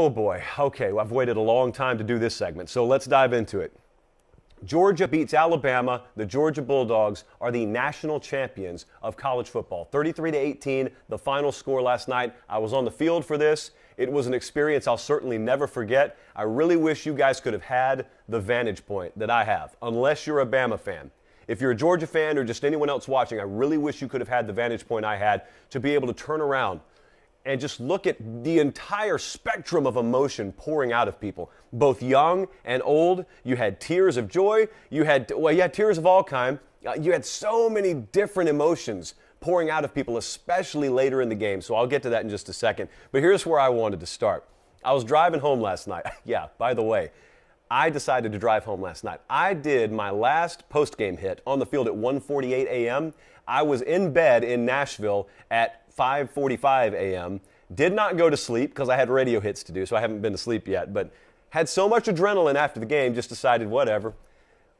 Oh boy. Okay, well, I've waited a long time to do this segment, so let's dive into it. Georgia beats Alabama. The Georgia Bulldogs are the national champions of college football. 33-18, the final score last night. I was on the field for this. It was an experience I'll certainly never forget. I really wish you guys could have had the vantage point that I have, unless you're a Bama fan. If you're a Georgia fan or just anyone else watching, I really wish you could have had the vantage point I had to be able to turn around and just look at the entire spectrum of emotion pouring out of people, both young and old. You had tears of joy. You had tears of all kind. You had so many different emotions pouring out of people, especially later in the game. So I'll get to that in just a second. But here's where I wanted to start. I was driving home last night. Yeah, by the way, I decided to drive home last night. I did my last post-game hit on the field at 1:48 a.m. I was in bed in Nashville at 5:45 a.m. Did not go to sleep because I had radio hits to do, so I haven't been to sleep yet. But had so much adrenaline after the game, just decided, whatever,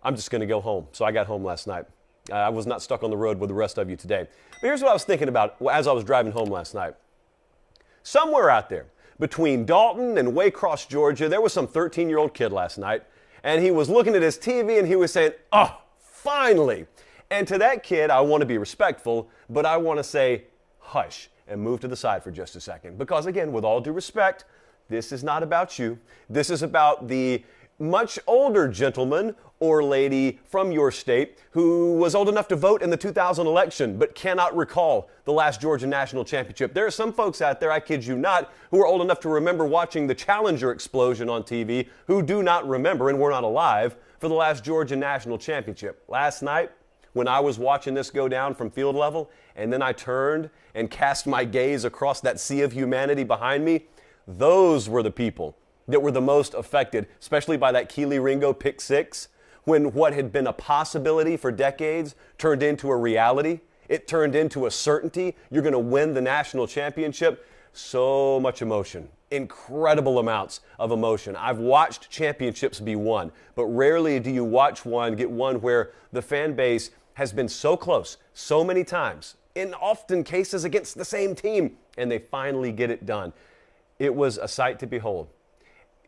I'm just going to go home. So I got home last night. I was not stuck on the road with the rest of you today. But here's what I was thinking about as I was driving home last night. Somewhere out there, between Dalton and Waycross, Georgia, there was some 13-year-old kid last night, and he was looking at his TV and he was saying, "Oh, finally." And to that kid, I want to be respectful, but I want to say, hush, and move to the side for just a second. Because again, with all due respect, this is not about you. This is about the much older gentleman or lady from your state who was old enough to vote in the 2000 election but cannot recall the last Georgia National Championship. There are some folks out there, I kid you not, who are old enough to remember watching the Challenger explosion on TV who do not remember and were not alive for the last Georgia National Championship. Last night, when I was watching this go down from field level, and then I turned and cast my gaze across that sea of humanity behind me, those were the people that were the most affected, especially by that Keely Ringo pick six, when what had been a possibility for decades turned into a reality. It turned into a certainty. You're going to win the national championship. So much emotion, incredible amounts of emotion. I've watched championships be won, but rarely do you watch one get one where the fan base has been so close so many times, in often cases against the same team, and they finally get it done. It was a sight to behold.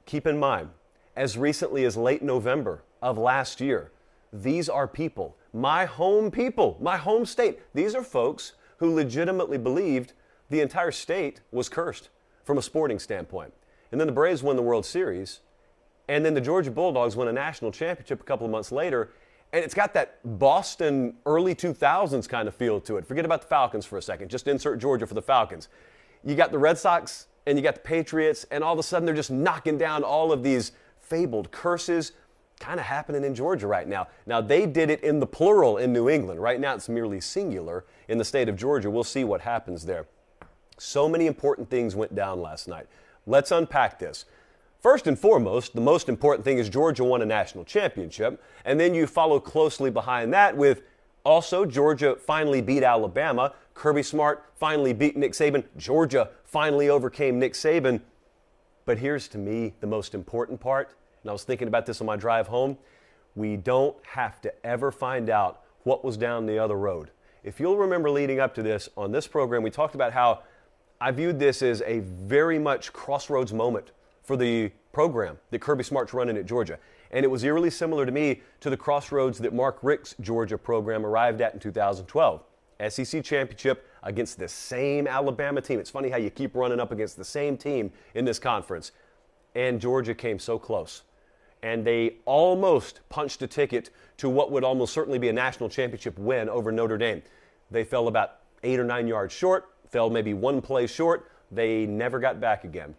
Keep in mind, as recently as late November of last year, these are people, my home state. These are folks who legitimately believed the entire state was cursed from a sporting standpoint. And then the Braves won the World Series, and then the Georgia Bulldogs won a national championship a couple of months later, and it's got that Boston early 2000s kind of feel to it. Forget about the Falcons for a second. Just insert Georgia for the Falcons. You got the Red Sox and you got the Patriots, and all of a sudden they're just knocking down all of these fabled curses kind of happening in Georgia right now. Now, they did it in the plural in New England. Right now it's merely singular in the state of Georgia. We'll see what happens there. So many important things went down last night. Let's unpack this. First and foremost, the most important thing is Georgia won a national championship, and then you follow closely behind that with also Georgia finally beat Alabama, Kirby Smart finally beat Nick Saban, Georgia finally overcame Nick Saban. But here's to me the most important part, and I was thinking about this on my drive home. We don't have to ever find out what was down the other road. If you'll remember leading up to this, on this program, we talked about how I viewed this as a very much crossroads moment for the program that Kirby Smart's running at Georgia. And it was eerily similar to me to the crossroads that Mark Richt's Georgia program arrived at in 2012. SEC championship against the same Alabama team. It's funny how you keep running up against the same team in this conference. And Georgia came so close. And they almost punched a ticket to what would almost certainly be a national championship win over Notre Dame. They fell about 8 or 9 yards short, fell maybe one play short. They never got back again.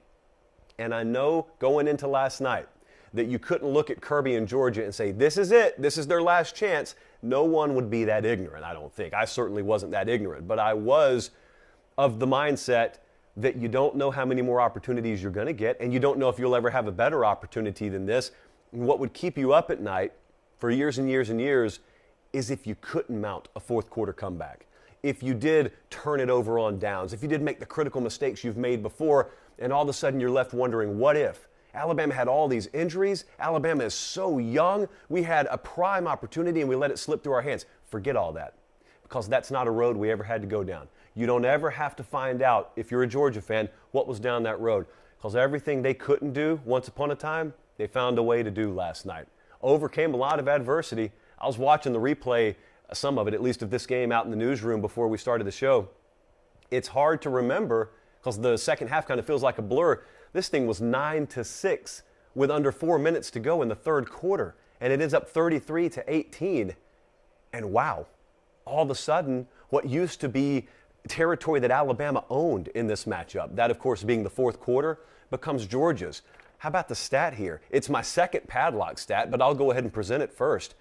And I know going into last night that you couldn't look at Kirby and Georgia and say, this is it, this is their last chance. No one would be that ignorant, I don't think. I certainly wasn't that ignorant, but I was of the mindset that you don't know how many more opportunities you're going to get, and you don't know if you'll ever have a better opportunity than this. And what would keep you up at night for years and years and years is if you couldn't mount a fourth quarter comeback. If you did turn it over on downs, if you did make the critical mistakes you've made before, and all of a sudden you're left wondering, what if? Alabama had all these injuries. Alabama is so young. We had a prime opportunity and we let it slip through our hands. Forget all that, because that's not a road we ever had to go down. You don't ever have to find out, if you're a Georgia fan, what was down that road. because everything they couldn't do once upon a time, they found a way to do last night. Overcame a lot of adversity. I was watching the replay, some of it, at least of this game out in the newsroom before we started the show. It's hard to remember because the second half kind of feels like a blur. This thing was 9-6 with under 4 minutes to go in the third quarter, and it ends up 33-18. And wow, all of a sudden, what used to be territory that Alabama owned in this matchup, that of course being the fourth quarter, becomes Georgia's. How about the stat here? It's my second padlock stat, but I'll go ahead and present it first.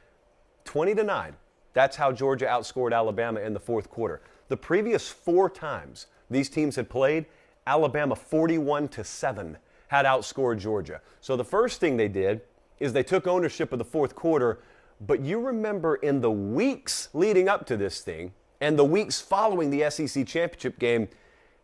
20-9. That's how Georgia outscored Alabama in the fourth quarter. The previous 4 times these teams had played, Alabama 41-7 had outscored Georgia. So the first thing they did is they took ownership of the fourth quarter, but you remember in the weeks leading up to this thing and the weeks following the SEC championship game,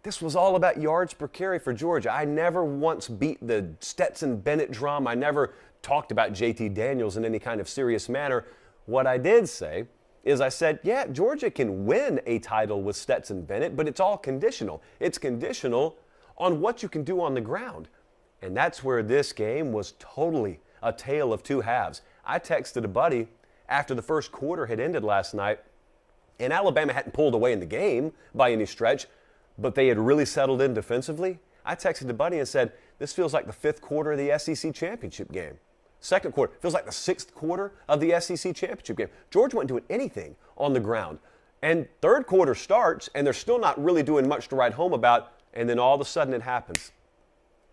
this was all about yards per carry for Georgia. I never once beat the Stetson Bennett drum. I never talked about JT Daniels in any kind of serious manner. What I did say is I said, yeah, Georgia can win a title with Stetson Bennett, but it's all conditional. It's conditional on what you can do on the ground. And that's where this game was totally a tale of two halves. I texted a buddy after the first quarter had ended last night, and Alabama hadn't pulled away in the game by any stretch, but they had really settled in defensively. I texted a buddy and said, this feels like the fifth quarter of the SEC championship game. Second quarter feels like the sixth quarter of the SEC championship game. Georgia wasn't doing anything on the ground. And third quarter starts, and they're still not really doing much to write home about, and then all of a sudden it happens.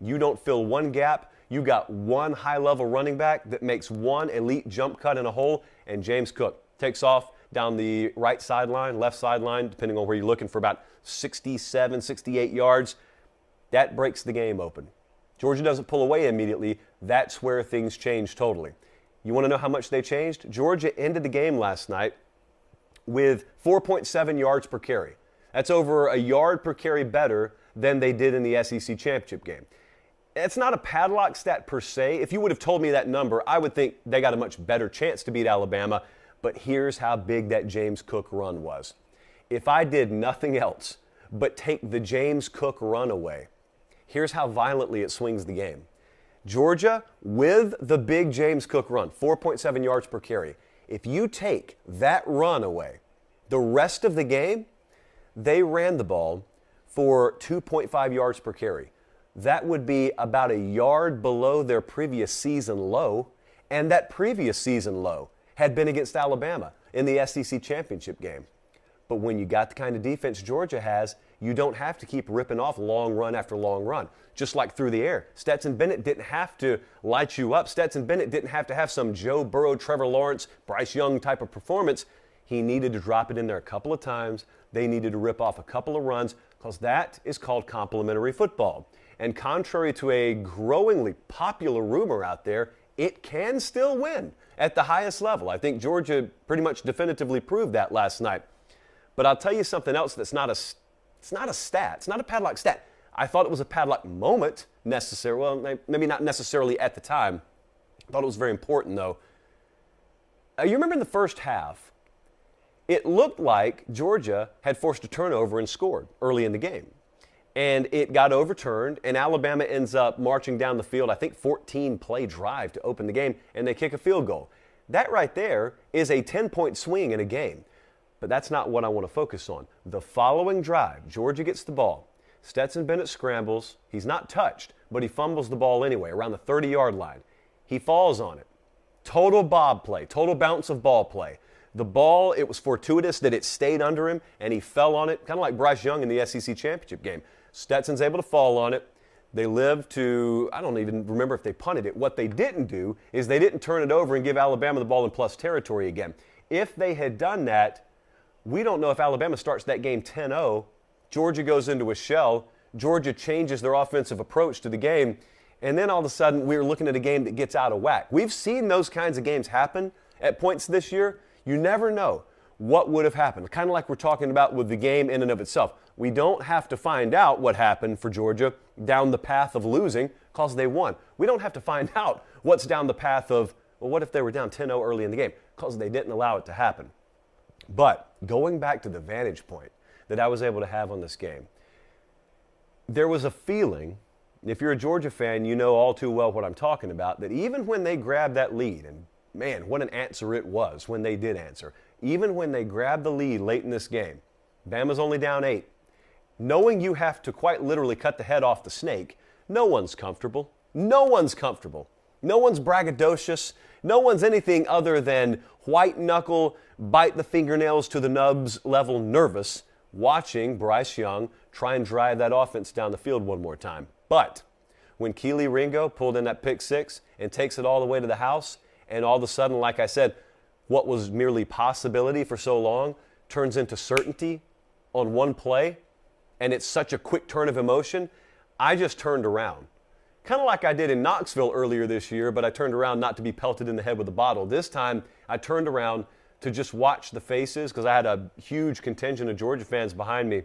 You don't fill one gap. You got one high-level running back that makes one elite jump cut in a hole, and James Cook takes off down the right sideline, left sideline, depending on where you're looking, for about 67, 68 yards. That breaks the game open. Georgia doesn't pull away immediately. That's where things change totally. You want to know how much they changed? Georgia ended the game last night with 4.7 yards per carry. That's over a yard per carry better than they did in the SEC championship game. It's not a padlock stat per se. If you would have told me that number, I would think they got a much better chance to beat Alabama. But here's how big that James Cook run was. If I did nothing else but take the James Cook run away, here's how violently it swings the game. Georgia, with the big James Cook run, 4.7 yards per carry, if you take that run away, the rest of the game, they ran the ball for 2.5 yards per carry. That would be about a yard below their previous season low, and that previous season low had been against Alabama in the SEC championship game. But when you got the kind of defense Georgia has, you don't have to keep ripping off long run after long run, just like through the air. Stetson Bennett didn't have to light you up. Stetson Bennett didn't have to have some Joe Burrow, Trevor Lawrence, Bryce Young type of performance. He needed to drop it in there a couple of times. They needed to rip off a couple of runs, because that is called complementary football. And contrary to a growingly popular rumor out there, it can still win at the highest level. I think Georgia pretty much definitively proved that last night. But I'll tell you something else that's not a stat. It's not a padlock stat. I thought it was a padlock moment necessarily. Well, maybe not necessarily at the time. I thought it was very important, though. You remember in the first half, it looked like Georgia had forced a turnover and scored early in the game. And it got overturned, and Alabama ends up marching down the field, I think 14-play drive to open the game, and they kick a field goal. That right there is a 10-point swing in a game. But that's not what I want to focus on. The following drive, Georgia gets the ball. Stetson Bennett scrambles. He's not touched, but he fumbles the ball anyway, around the 30-yard line. He falls on it. Total bob play, total bounce of ball play. The ball, it was fortuitous that it stayed under him, and he fell on it, kind of like Bryce Young in the SEC championship game. Stetson's able to fall on it. They lived to, I don't even remember if they punted it. What they didn't do is they didn't turn it over and give Alabama the ball in plus territory again. If they had done that, we don't know if Alabama starts that game 10-0. Georgia goes into a shell. Georgia changes their offensive approach to the game. And then all of a sudden, we're looking at a game that gets out of whack. We've seen those kinds of games happen at points this year. You never know what would have happened. Kind of like we're talking about with the game in and of itself. We don't have to find out what happened for Georgia down the path of losing because they won. We don't have to find out what's down the path of, well, what if they were down 10-0 early in the game? Because they didn't allow it to happen. But going back to the vantage point that I was able to have on this game, there was a feeling if you're a Georgia fan, you know all too well what I'm talking about, that even when they grabbed that lead, and man, what an answer it was when they did answer, even when they grabbed the lead late in this game, Bama's only down 8. Knowing you have to quite literally cut the head off the snake, no one's comfortable. No one's comfortable. No one's braggadocious. No one's anything other than white knuckle, bite the fingernails to the nubs level nervous watching Bryce Young try and drive that offense down the field one more time. But when Keely Ringo pulled in that pick six and takes it all the way to the house, and all of a sudden, like I said, what was merely possibility for so long turns into certainty on one play, and it's such a quick turn of emotion, I just turned around. Kind of like I did in Knoxville earlier this year, but I turned around not to be pelted in the head with a bottle. This time, I turned around to just watch the faces, because I had a huge contingent of Georgia fans behind me,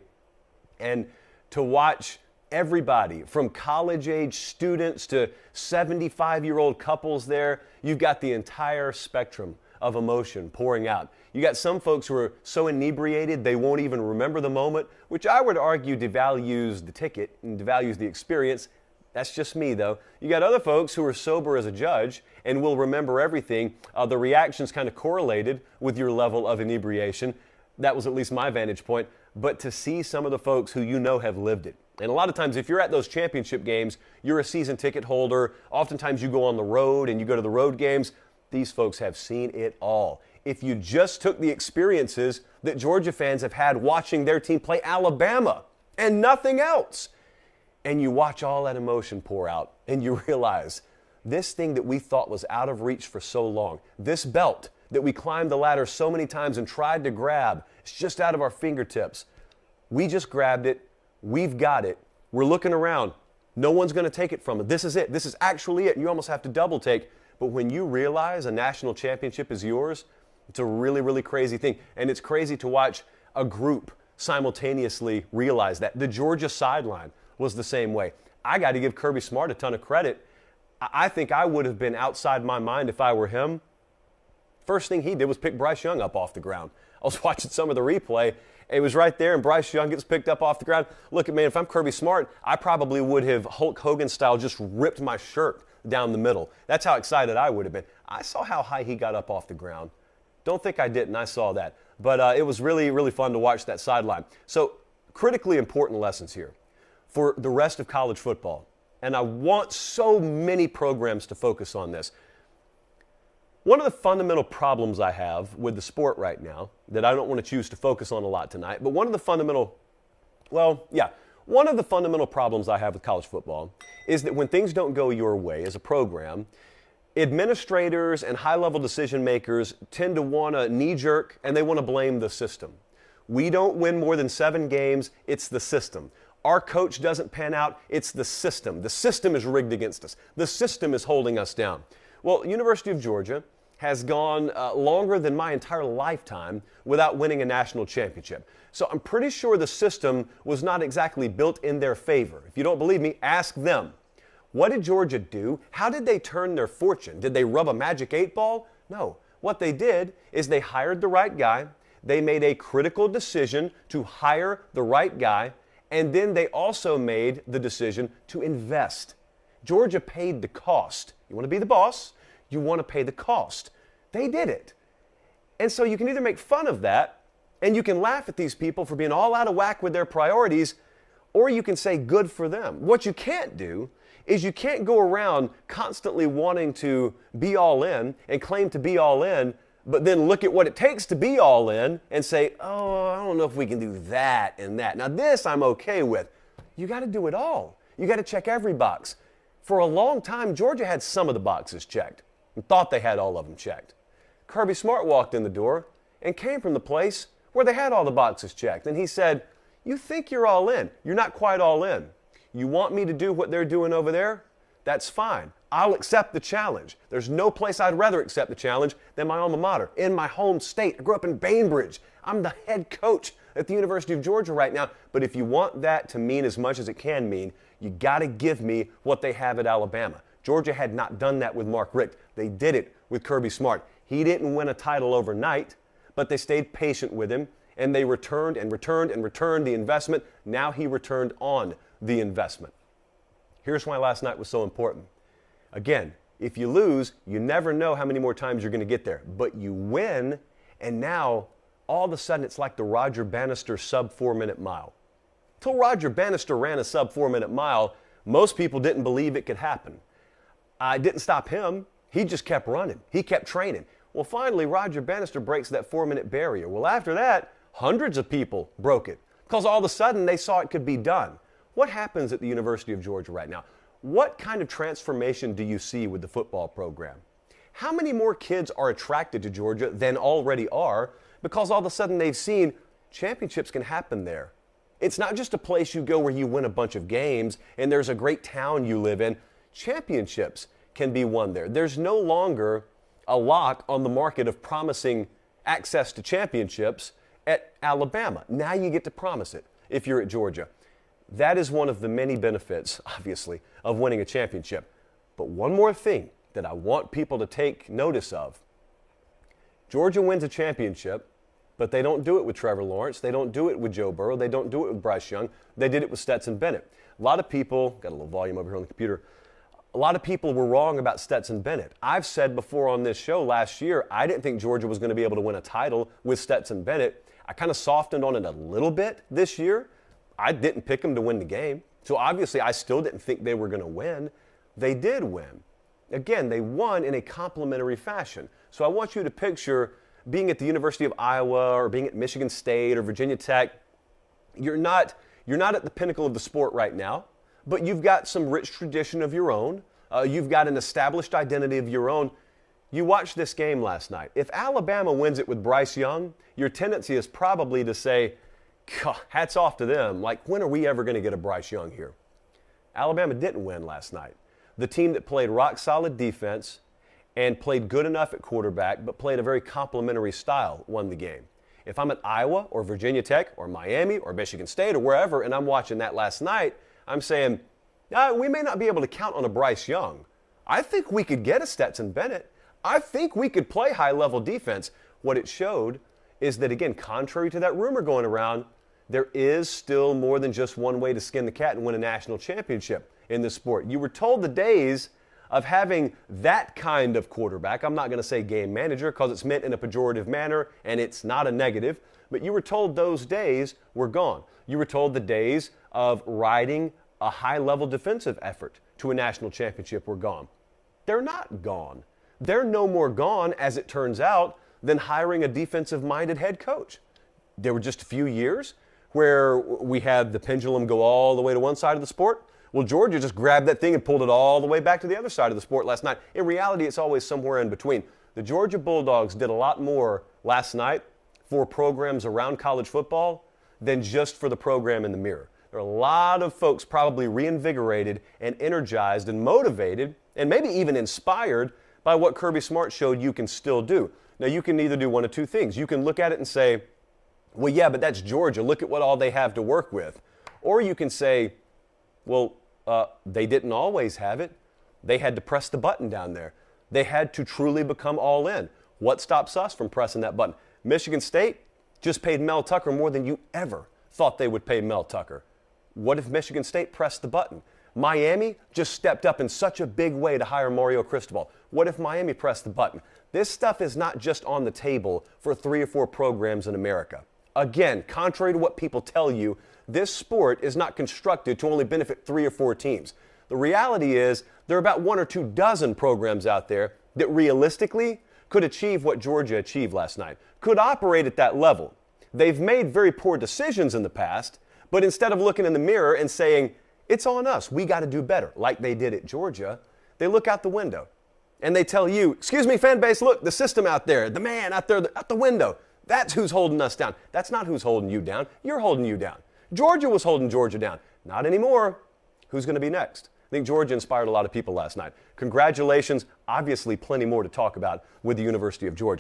and to watch everybody from college-age students to 75-year-old couples there. You've got the entire spectrum of emotion pouring out. You got some folks who are so inebriated they won't even remember the moment, which I would argue devalues the ticket and devalues the experience. That's just me, though. You got other folks who are sober as a judge and will remember everything. The reactions kind of correlated with your level of inebriation. That was at least my vantage point. But to see some of the folks who you know have lived it. And a lot of times, if you're at those championship games, you're a season ticket holder. Oftentimes, you go on the road and you go to the road games. These folks have seen it all. If you just took the experiences that Georgia fans have had watching their team play Alabama and nothing else, and you watch all that emotion pour out, and you realize this thing that we thought was out of reach for so long, this belt that we climbed the ladder so many times and tried to grab, it's just out of our fingertips. We just grabbed it. We've got it. We're looking around. No one's going to take it from us. This is it. This is actually it. And you almost have to double take. But when you realize a national championship is yours, it's a really, really crazy thing. And it's crazy to watch a group simultaneously realize that. The Georgia sideline was the same way. I got to give Kirby Smart a ton of credit. I think I would have been outside my mind if I were him. First thing he did was pick Bryce Young up off the ground. I was watching some of the replay. It was right there, and Bryce Young gets picked up off the ground. Look, man, if I'm Kirby Smart, I probably would have Hulk Hogan style just ripped my shirt down the middle. That's how excited I would have been. I saw how high he got up off the ground. Don't think I didn't. I saw that. But it was really, really fun to watch that sideline. So critically important lessons here for the rest of college football. And I want so many programs to focus on this. One of the fundamental problems I have with the sport right now that I don't want to choose to focus on a lot tonight, but one of the fundamental problems I have with college football is that when things don't go your way as a program, administrators and high-level decision makers tend to want to knee-jerk, and they want to blame the system. We don't win more than 7 games, it's the system. Our coach doesn't pan out, it's the system. The system is rigged against us. The system is holding us down. Well, University of Georgia has gone longer than my entire lifetime without winning a national championship. So I'm pretty sure the system was not exactly built in their favor. If you don't believe me, ask them. What did Georgia do? How did they turn their fortune? Did they rub a magic 8-ball? No. What they did is they hired the right guy. They made a critical decision to hire the right guy. And then they also made the decision to invest. Georgia paid the cost. You want to be the boss? You want to pay the cost. They did it. And so you can either make fun of that, and you can laugh at these people for being all out of whack with their priorities, or you can say good for them. What you can't do is you can't go around constantly wanting to be all in and claim to be all in, but then look at what it takes to be all in and say, oh, I don't know if we can do that and that. Now this I'm okay with. You got to do it all. You got to check every box. For a long time, Georgia had some of the boxes checked and thought they had all of them checked. Kirby Smart walked in the door and came from the place where they had all the boxes checked. And he said, you think you're all in. You're not quite all in. You want me to do what they're doing over there? That's fine. I'll accept the challenge. There's no place I'd rather accept the challenge than my alma mater, in my home state. I grew up in Bainbridge. I'm the head coach at the University of Georgia right now. But if you want that to mean as much as it can mean, you got to give me what they have at Alabama. Georgia had not done that with Mark Richt. They did it with Kirby Smart. He didn't win a title overnight, but they stayed patient with him, and they returned and returned and returned the investment. Now he returned on the investment. Here's why last night was so important. Again, if you lose, you never know how many more times you're going to get there. But you win, and now all of a sudden it's like the Roger Bannister sub 4-minute mile. Till Roger Bannister ran a sub 4-minute mile, most people didn't believe it could happen. It didn't stop him. He just kept running. He kept training. Well, finally, Roger Bannister breaks that 4-minute barrier. Well, after that, hundreds of people broke it because all of a sudden they saw it could be done. What happens at the University of Georgia right now? What kind of transformation do you see with the football program? How many more kids are attracted to Georgia than already are because all of a sudden they've seen championships can happen there? It's not just a place you go where you win a bunch of games and there's a great town you live in. Championships can be won there. There's no longer a lock on the market of promising access to championships at Alabama. Now you get to promise it if you're at Georgia. That is one of the many benefits, obviously, of winning a championship. But one more thing that I want people to take notice of. Georgia wins a championship, but they don't do it with Trevor Lawrence. They don't do it with Joe Burrow. They don't do it with Bryce Young. They did it with Stetson Bennett. A lot of people, got a little volume over here on the computer, a lot of people were wrong about Stetson Bennett. I've said before on this show last year, I didn't think Georgia was going to be able to win a title with Stetson Bennett. I kind of softened on it a little bit this year. I didn't pick them to win the game. So obviously I still didn't think they were going to win. They did win. Again, they won in a complimentary fashion. So I want you to picture being at the University of Iowa or being at Michigan State or Virginia Tech. You're not at the pinnacle of the sport right now, but you've got some rich tradition of your own. You've got an established identity of your own. You watched this game last night. If Alabama wins it with Bryce Young, your tendency is probably to say, hats off to them. Like, when are we ever going to get a Bryce Young here? Alabama didn't win last night. The team that played rock-solid defense and played good enough at quarterback but played a very complimentary style won the game. If I'm at Iowa or Virginia Tech or Miami or Michigan State or wherever and I'm watching that last night, I'm saying, we may not be able to count on a Bryce Young. I think we could get a Stetson Bennett. I think we could play high-level defense. What it showed is that, again, contrary to that rumor going around, there is still more than just one way to skin the cat and win a national championship in this sport. You were told the days of having that kind of quarterback, I'm not going to say game manager because it's meant in a pejorative manner and it's not a negative, but you were told those days were gone. You were told the days of riding a high-level defensive effort to a national championship were gone. They're not gone. They're no more gone, as it turns out, than hiring a defensive-minded head coach. There were just a few years where we had the pendulum go all the way to one side of the sport. Well, Georgia just grabbed that thing and pulled it all the way back to the other side of the sport last night. In reality, it's always somewhere in between. The Georgia Bulldogs did a lot more last night for programs around college football than just for the program in the mirror. There are a lot of folks probably reinvigorated and energized and motivated and maybe even inspired by what Kirby Smart showed you can still do. Now, you can either do one of two things. You can look at it and say, well, yeah, but that's Georgia. Look at what all they have to work with. Or you can say, well, they didn't always have it. They had to press the button down there. They had to truly become all in. What stops us from pressing that button? Michigan State just paid Mel Tucker more than you ever thought they would pay Mel Tucker. What if Michigan State pressed the button? Miami just stepped up in such a big way to hire Mario Cristobal. What if Miami pressed the button? This stuff is not just on the table for 3 or 4 programs in America. Again, contrary to what people tell you, this sport is not constructed to only benefit 3 or 4 teams. The reality is there are about 1 or 2 dozen programs out there that realistically could achieve what Georgia achieved last night, could operate at that level. They've made very poor decisions in the past, but instead of looking in the mirror and saying, it's on us, we got to do better, like they did at Georgia, they look out the window and they tell you, excuse me, fan base, look, the system out there, the man out there out the window, that's who's holding us down. That's not who's holding you down. You're holding you down. Georgia was holding Georgia down. Not anymore. Who's going to be next? I think Georgia inspired a lot of people last night. Congratulations. Obviously, plenty more to talk about with the University of Georgia.